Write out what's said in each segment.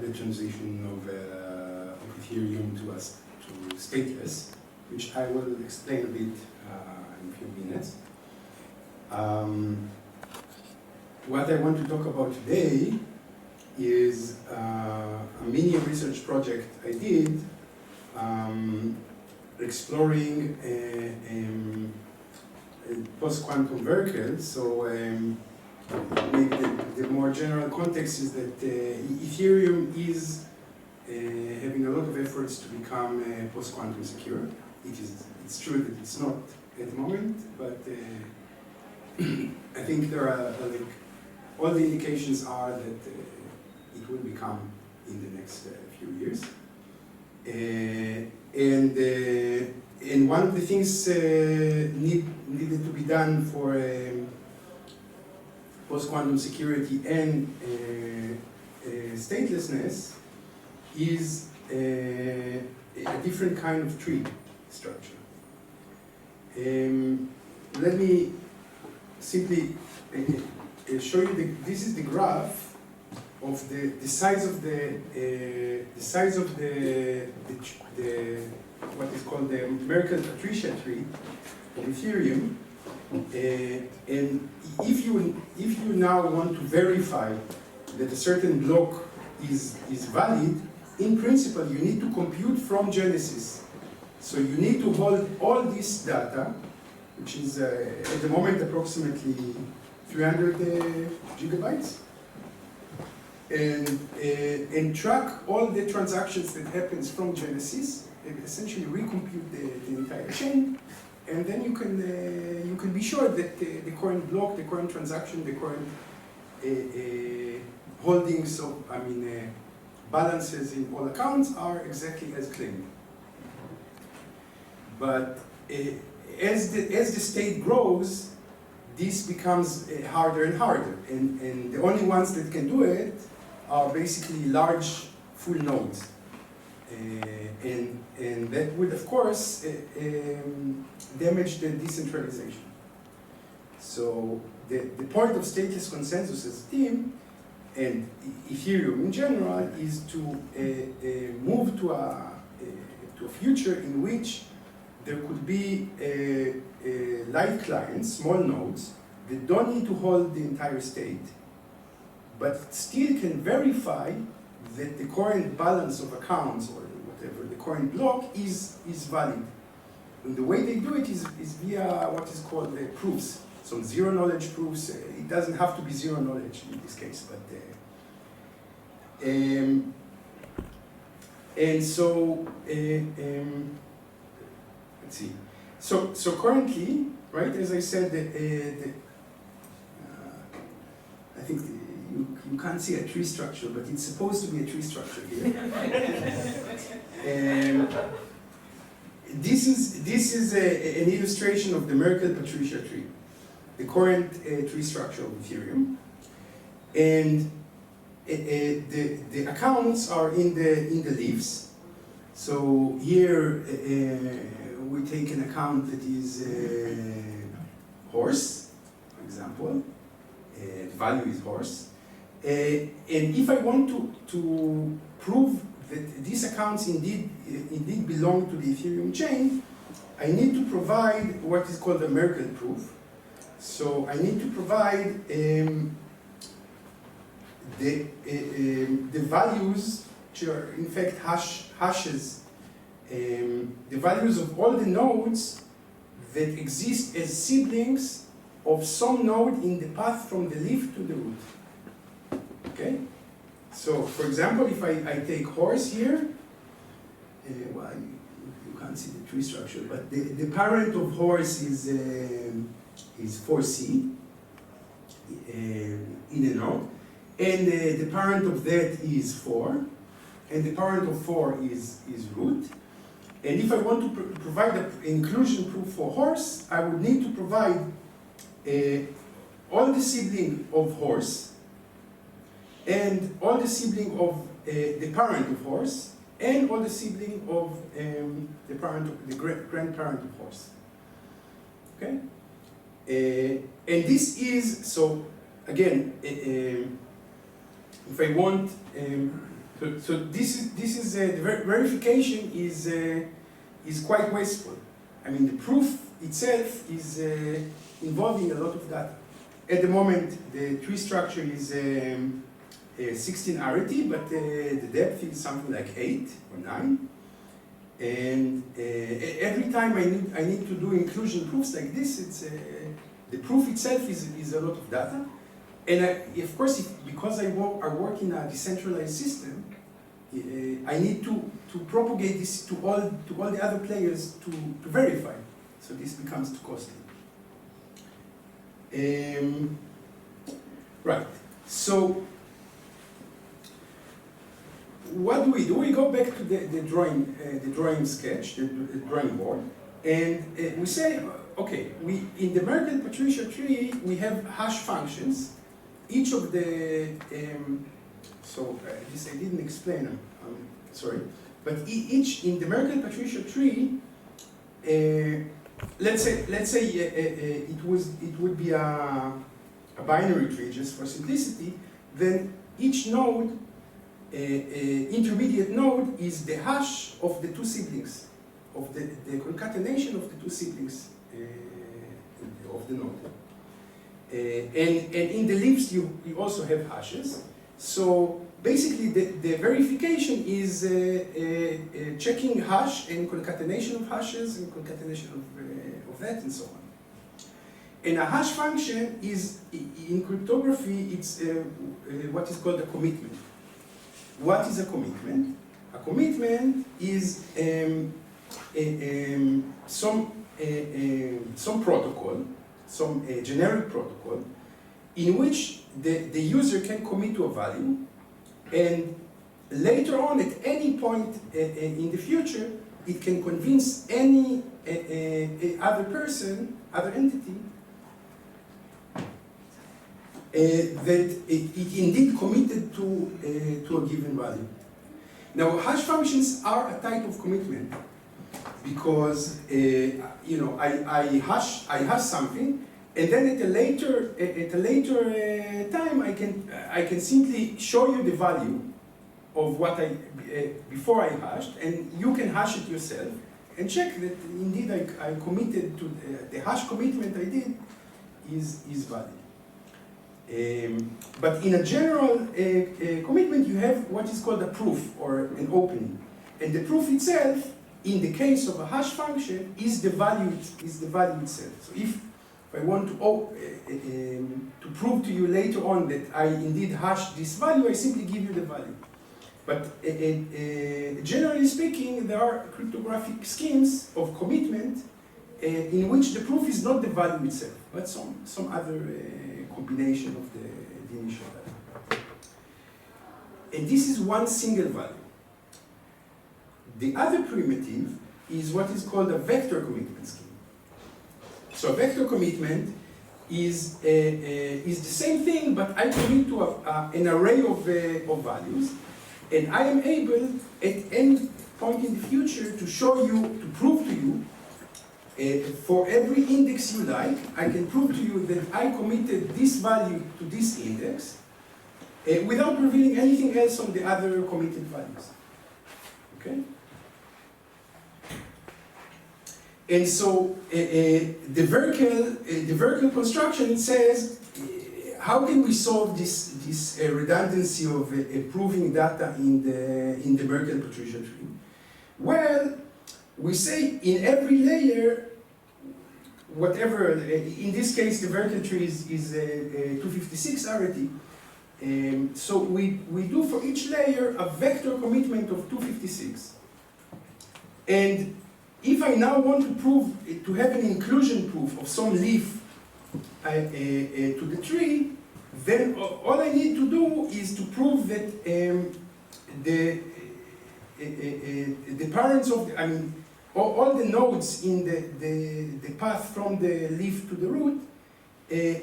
the transition of Ethereum to stateless, which I will explain a bit in a few minutes. What I want to talk about today is a mini research project I did exploring post-quantum Verkle. So maybe the more general context is that Ethereum is having a lot of efforts to become post-quantum secure. It's true that it's not at the moment, but I think there are all the indications are that it will become in the next few years. And one of the things needed to be done for post-quantum security and statelessness is a different kind of tree structure. Let me simply show you this is the graph of the size of the what is called the Merkle Patricia tree of Ethereum. And if you now want to verify that a certain block is valid, in principle you need to compute from Genesis. So you need to hold all this data, which is at the moment approximately 300 gigabytes, and track all the transactions that happens from Genesis, and essentially recompute the entire chain, and then you can be sure that the current block, the current transaction, the current holdings of balances in all accounts are exactly as claimed. But as the state grows, this becomes harder and harder, and the only ones that can do it are basically large full nodes, and that would of course damage the decentralization. So the point of stateless consensus as a team, and Ethereum in general, is to move to a future in which there could be light clients, small nodes, that don't need to hold the entire state, but still can verify that the current balance of accounts or whatever, the current block is valid. And the way they do it is via what is called proofs. So zero knowledge proofs. It doesn't have to be zero knowledge in this case, but and so let's see. So currently, right, as I said, I think you can't see a tree structure, but it's supposed to be a tree structure here. This is an illustration of the Merkle Patricia tree, the current tree structure of Ethereum, and the accounts are in the leaves. So here we take an account that is horse, for example. The value is horse. And if I want to prove that these accounts indeed belong to the Ethereum chain, I need to provide what is called a Merkle proof. So I need to provide the values, which are in fact hashes, the values of all the nodes that exist as siblings of some node in the path from the leaf to the root. Okay? So, for example, if I take horse here, well, you can't see the tree structure, but the parent of horse is 4C in a node, and the parent of that is 4, and the parent of 4 is root. And if I want to provide an inclusion proof for horse, I would need to provide all the sibling of horse, and all the sibling of the parent of horse, and all the sibling of the grandparent of horse. Okay? And this is, so again, if I want So this is the verification is quite wasteful. I mean, the proof itself is involving a lot of data. At the moment, the tree structure is 16 arity, but the depth is something like 8 or 9. And every time I need to do inclusion proofs like this, it's the proof itself is a lot of data. And of course, because I work in a decentralized system, I need to propagate this to all the other players to verify. So this becomes too costly. Right. So what do? We go back to the drawing sketch, the drawing board, and we say, okay, in the Verkle-Patricia tree we have hash functions. Each of the this I didn't explain. I'm sorry, but each in the Verkle-Patricia tree, let's say it would be a binary tree just for simplicity. Then each node, intermediate node, is the hash of the two siblings, of the concatenation of the two siblings of the node. And in the leaves you also have hashes. So basically the verification is checking hash and concatenation of hashes and concatenation of that and so on. And a hash function is, in cryptography, it's what is called a commitment. What is a commitment? A commitment is some protocol, some generic protocol, in which the user can commit to a value, and later on, at any point in the future, it can convince any other person, other entity, that it indeed committed to a given value. Now, hash functions are a type of commitment because I hash something, and then at a later time I can simply show you the value of what before I hashed, and you can hash it yourself and check that indeed I committed to the hash commitment I did is valid. But in a general commitment, you have what is called a proof or an opening, and the proof itself, in the case of a hash function, is the value itself. So if I want to prove to you later on that I indeed hashed this value, I simply give you the value. But generally speaking, there are cryptographic schemes of commitment in which the proof is not the value itself, but some other combination of the initial value. And this is one single value. The other primitive is what is called a vector commitment scheme. So a vector commitment is the same thing, but I commit to an array of values, and I am able at any point in the future to show you, to prove to you, for every index you like, I can prove to you that I committed this value to this index without revealing anything else on the other committed values. Okay? And so the Verkle construction, it says, how can we solve this redundancy of proving data in the Verkle-Patricia tree? Well, we say in every layer, whatever, in this case the Verkle tree is 256 arity. So we do for each layer a vector commitment of 256. And if I now want to prove, to have an inclusion proof of some leaf to the tree, then all I need to do is to prove that the parents of, all the nodes in the path from the leaf to the root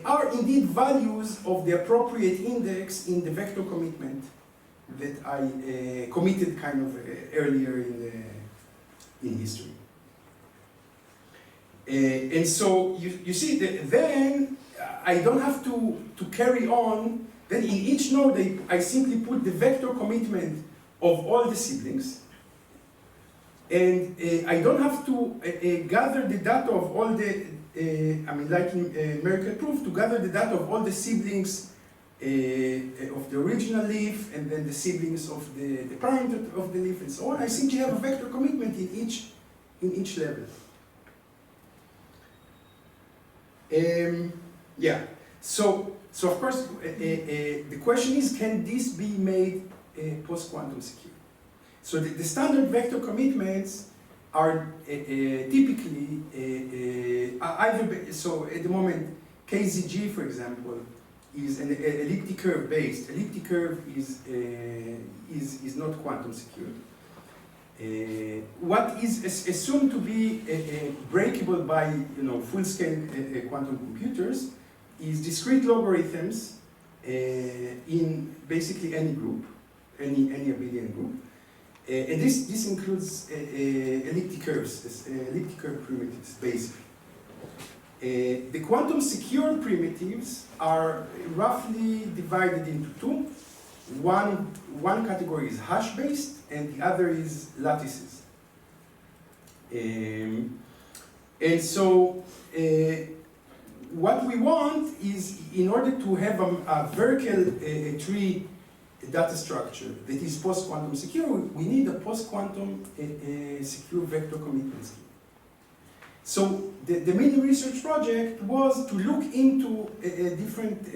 are indeed values of the appropriate index in the vector commitment that I committed kind of earlier in history. And so you see that then I don't have to carry on. Then in each node I simply put the vector commitment of all the siblings. And I don't have to gather the data of all the, like in Verkle proof, to gather the data of all the siblings of the original leaf, and then the siblings of the parent of the leaf, and so on. I simply have a vector commitment in each level. Yeah. So of course, the question is, can this be made post-quantum secure? So the standard vector commitments are typically either, so at the moment, KZG, for example, is an elliptic curve based. Elliptic curve is not quantum secured. What is assumed to be breakable by full-scale quantum computers is discrete logarithms in basically any group, any abelian group. And this includes elliptic curves, elliptic curve primitives, basically. The quantum secure primitives are roughly divided into two. One category is hash-based, and the other is lattices. And so what we want is, in order to have a Verkle tree data structure that is post-quantum secure, we need a post-quantum secure vector commitment scheme. So the mini research project was to look into different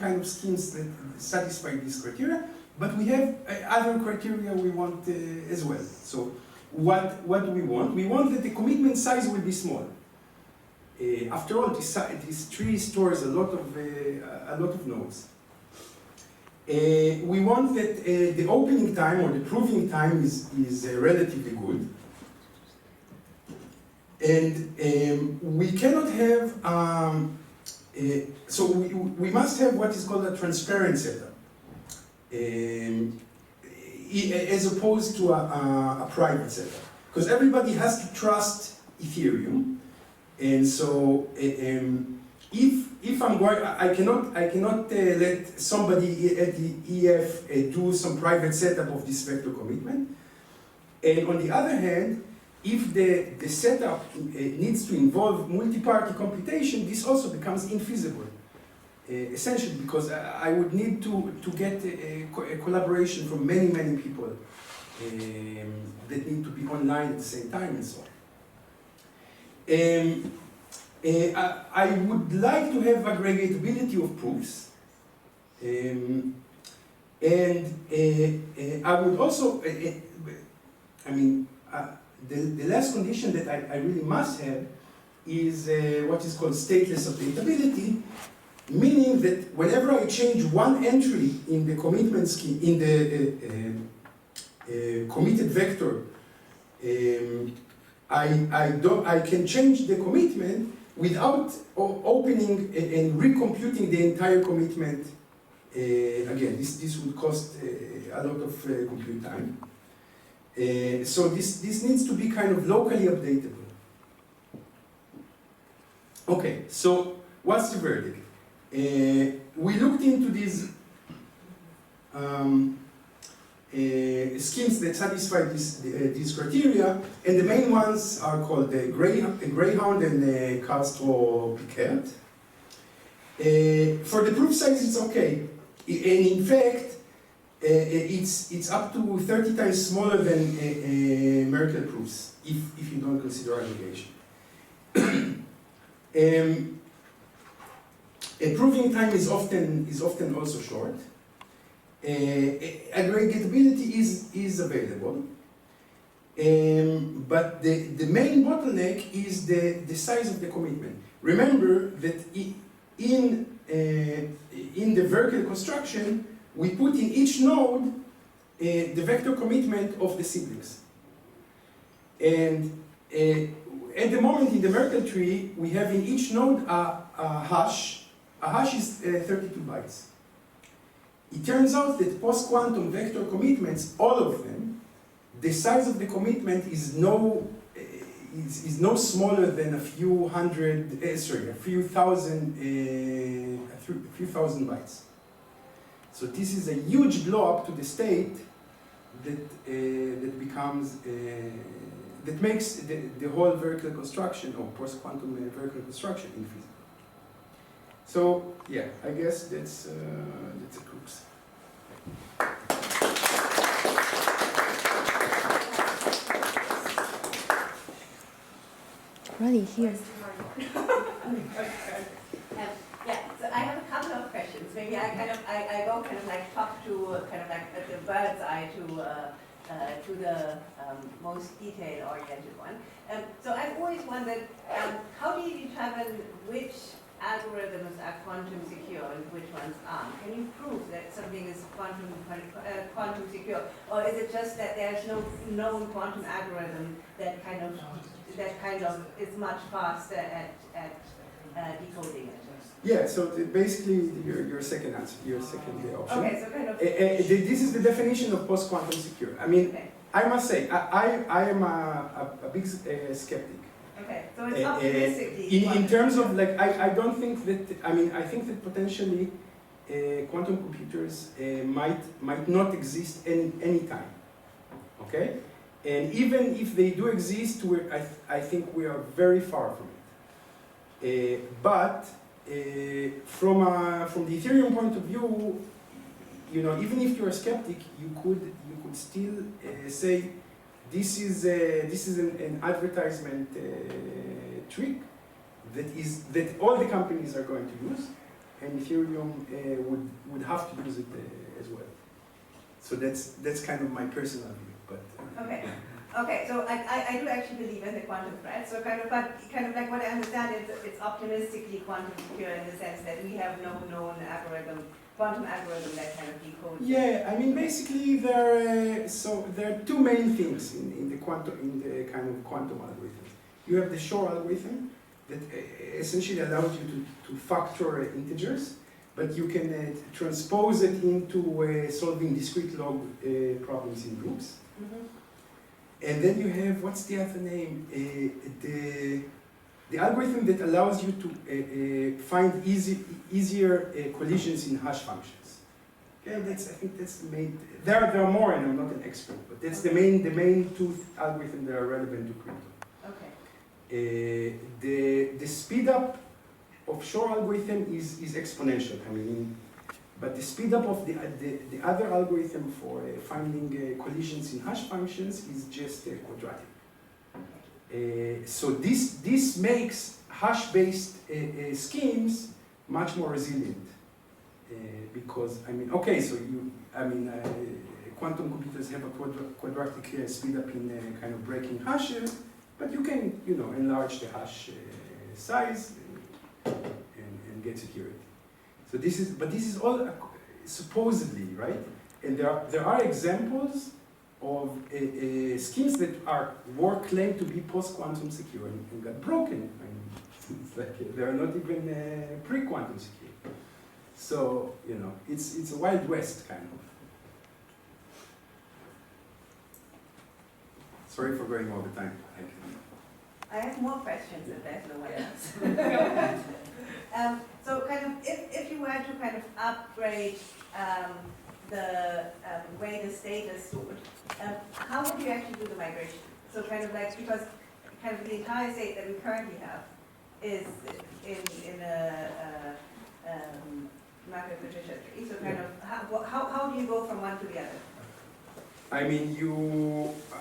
kind of schemes that satisfy this criteria, but we have other criteria we want as well. So what do we want? We want that the commitment size will be small. After all, this tree stores a lot of nodes. We want that the opening time or the proving time is relatively good. And we cannot have, so we must have what is called a transparent setup, as opposed to a private setup. Because everybody has to trust Ethereum. And so if I'm going, I cannot let somebody at the EF do some private setup of this vector commitment. And on the other hand, if the setup needs to involve multi-party computation, this also becomes infeasible, essentially because I would need to get a collaboration from many people that need to be online at the same time and so on. I would like to have aggregatability of proofs, and I would also, the last condition that I really must have is what is called stateless updatability, meaning that whenever I change one entry in the commitment scheme, in the committed vector, I can change the commitment without opening and recomputing the entire commitment again. This would cost a lot of compute time. So this needs to be kind of locally updatable. Okay, so what's the verdict? We looked into these schemes that satisfy these criteria, and the main ones are called the Greyhound and Castro-Picard. For the proof size, it's okay, and in fact, it's up to 30 times smaller than Verkle proofs, if you don't consider aggregation. Proving time is often also short. Aggregatability is available, but the main bottleneck is the size of the commitment. Remember that in the Verkle construction, we put in each node the vector commitment of the siblings. And at the moment in the Verkle tree, we have in each node a hash. A hash is 32 bytes. It turns out that post-quantum vector commitments, all of them, the size of the commitment is no smaller than a few thousand bytes. So this is a huge blow up to the state that becomes that makes the whole Verkle construction or post-quantum Verkle construction infeasible. So yeah, I guess that's a crux. Ready here. Yeah, so I have a couple of questions. Maybe I go kind of like talk to kind of like the bird's eye to the most detail-oriented one. So I've always wondered, how do you determine which algorithms are quantum secure and which ones aren't? Can you prove that something is quantum secure, or is it just that there's no known quantum algorithm that kind of is much faster at decoding it? Yeah, so basically your second answer, your second option. Okay, so kind of. This is the definition of post-quantum secure. I mean, Okay. I must say, I am a big skeptic. Okay, so it's optimistically. In terms of like, I don't think that, I mean, I think that potentially quantum computers might not exist any time. Okay? And even if they do exist, I think we are very far from it. But from the Ethereum point of view, you know, even if you're a skeptic, you could still say this is an advertisement trick that all the companies are going to use, and Ethereum would have to use it as well. So that's kind of my personal view. But Okay. Okay, so I do actually believe in the quantum threat. So but like what I understand is it's optimistically quantum secure in the sense that we have no known quantum algorithm that kind of decodes. yeah, I mean basically there are two main things in the kind of quantum algorithms. You have the Shor algorithm that essentially allows you to factor integers, but you can transpose it into solving discrete log problems in groups. Mm-hmm. And then you have, what's the other name? The algorithm that allows you to find easier collisions in hash functions. Okay, I think that's the main. There are more, and I'm not an expert, but that's the main two algorithms that are relevant to crypto. Okay. The speed up of Shor algorithm is exponential. I mean, but the speed up of the other algorithm for finding collisions in hash functions is just quadratic. So this makes hash-based schemes much more resilient because I mean, okay, so quantum computers have a quadratic speed up in kind of breaking hashes, but you can enlarge the hash size and get security. So this is all supposedly, right? And there are examples of schemes that were claimed to be post-quantum secure and got broken. I mean, it's like they're not even pre-quantum secure. So it's a Wild West kind of. Sorry for going over time. I have more questions if there's no one else. So kind of, if you were to kind of upgrade the way the state is stored, how would you actually do the migration? So kind of like, because kind of the entire state that we currently have is in a market literature tree. So kind of, how do you go from one to the other? I mean,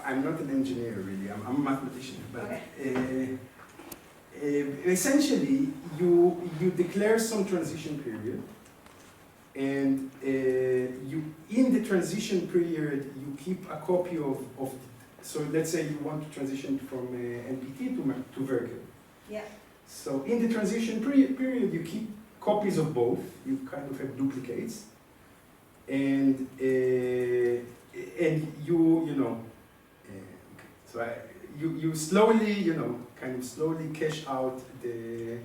I'm not an engineer really, I'm a mathematician, but Okay. Essentially, you declare some transition period, and in the transition period, you keep a copy of so let's say you want to transition from NPT to Verkle. Yeah. So in the transition period, you keep copies of both, you kind of have duplicates, and you slowly, kind of slowly cache out the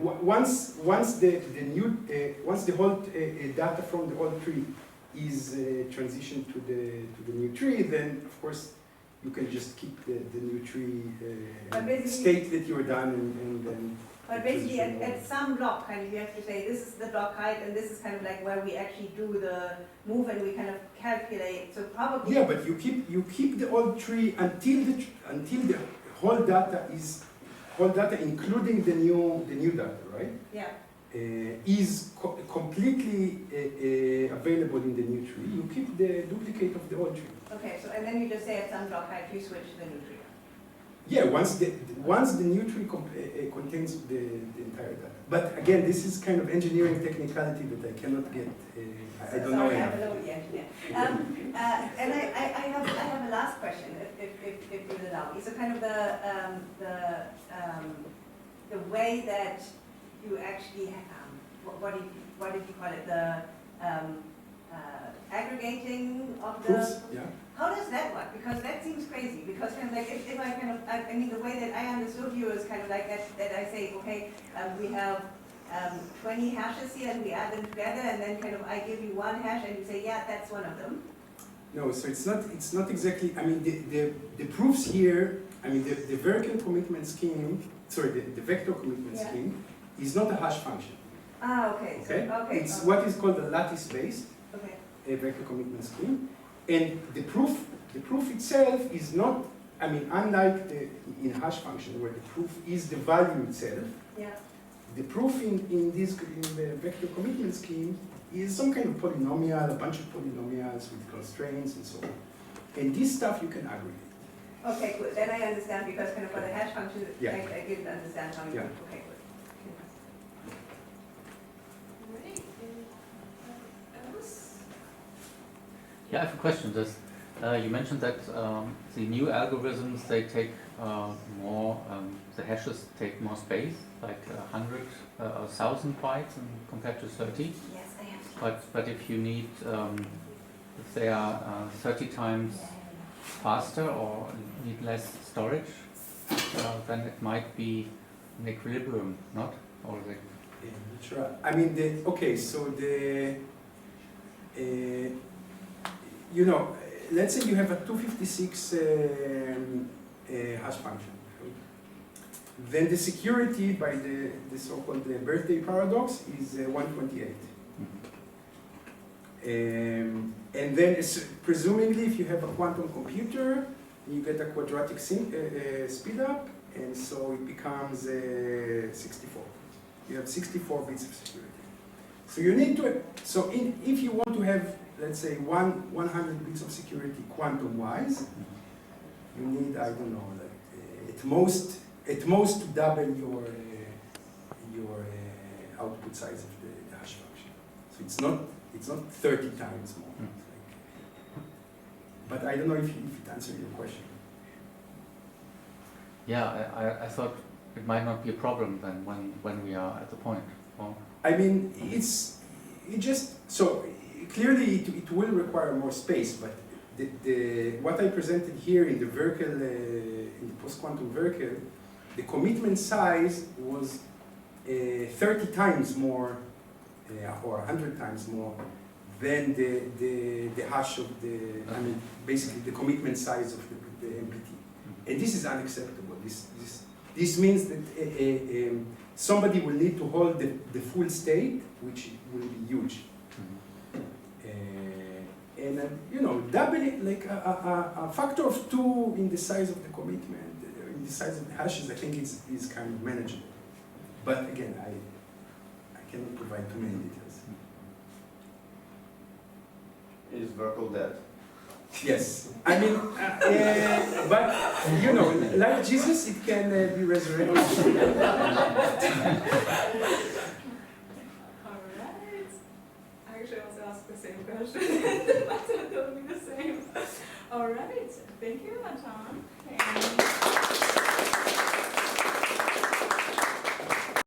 once the whole data from the old tree is transitioned to the new tree, then of course you can just keep the new tree state that you're done, and then But basically, at some block, kind of, you have to say, this is the block height, and this is kind of like where we actually do the move, and we kind of calculate, so probably... Yeah, but you keep the old tree until the whole data including the new data, right? Yeah. Is completely available in the new tree. You keep the duplicate of the old tree. Okay, so and then you just say at some block height you switch to the new tree. Yeah, once the new tree contains the entire data. But again, this is kind of engineering technicality that I cannot get. I don't know. Sorry, I'm a little engineer. And I have a last question, if you'll allow me. So kind of the way that you actually what did you call it, the aggregating of the Proofs, yeah. How does that work? Because that seems crazy. Because kind of like if I kind of I mean the way that I understood you is kind of like that I say, okay, we have 20 hashes here and we add them together, and then kind of I give you one hash and you say, yeah, that's one of them. No, so it's not exactly. I mean the proofs here. I mean the Verkle commitment scheme. Sorry, the vector commitment scheme is not a hash function. Ah, okay. Okay. So, okay. It's what is called a lattice-based vector commitment scheme, and the proof itself is not. I mean, unlike in hash function where the proof is the value itself. Yeah. The proof in the vector commitment scheme is some kind of polynomial, a bunch of polynomials with constraints and so on. And this stuff you can aggregate. Okay, good. Then I understand, because kind of for the hash function, Yeah. I didn't understand how you. Yeah. Okay, good. Great. Else? Yeah, I have a question. You mentioned that the new algorithms, they take more, the hashes take more space, like 100, 1,000 bytes compared to 30. Yes, I have. But if you need, if they are 30 times faster or need less storage, then it might be an equilibrium, not? Or Sure. I mean, you know, let's say you have a 256 hash function. Then the security by the so-called birthday paradox is 128. And then, presumably, if you have a quantum computer, you get a quadratic speed up, and so it becomes 64. You have 64 bits of security. So you need to. So if you want to have, let's say, 100 bits of security quantum-wise, you need, I don't know, like at most to double your output size of the hash function. So it's not 30 times more. But I don't know if it answered your question. yeah, I thought it might not be a problem then when we are at the point. Or I mean, so clearly it will require more space, but what I presented here in the Verkle, in the post-quantum Verkle, the commitment size was 30 times more, or 100 times more than the hash of I mean, basically the commitment size of the MPT. And this is unacceptable. This means that somebody will need to hold the full state, which will be huge. And you know, doubling, like a factor of 2 in the size of the commitment, in the size of the hashes, I think is kind of manageable. But again, I cannot provide too many details. Is Verkle dead? Yes, I mean, but you know, like Jesus, it can be resurrected. Alright. Actually, I was asked the same question. Matan told me the same. Alright. Thank you, Matan. And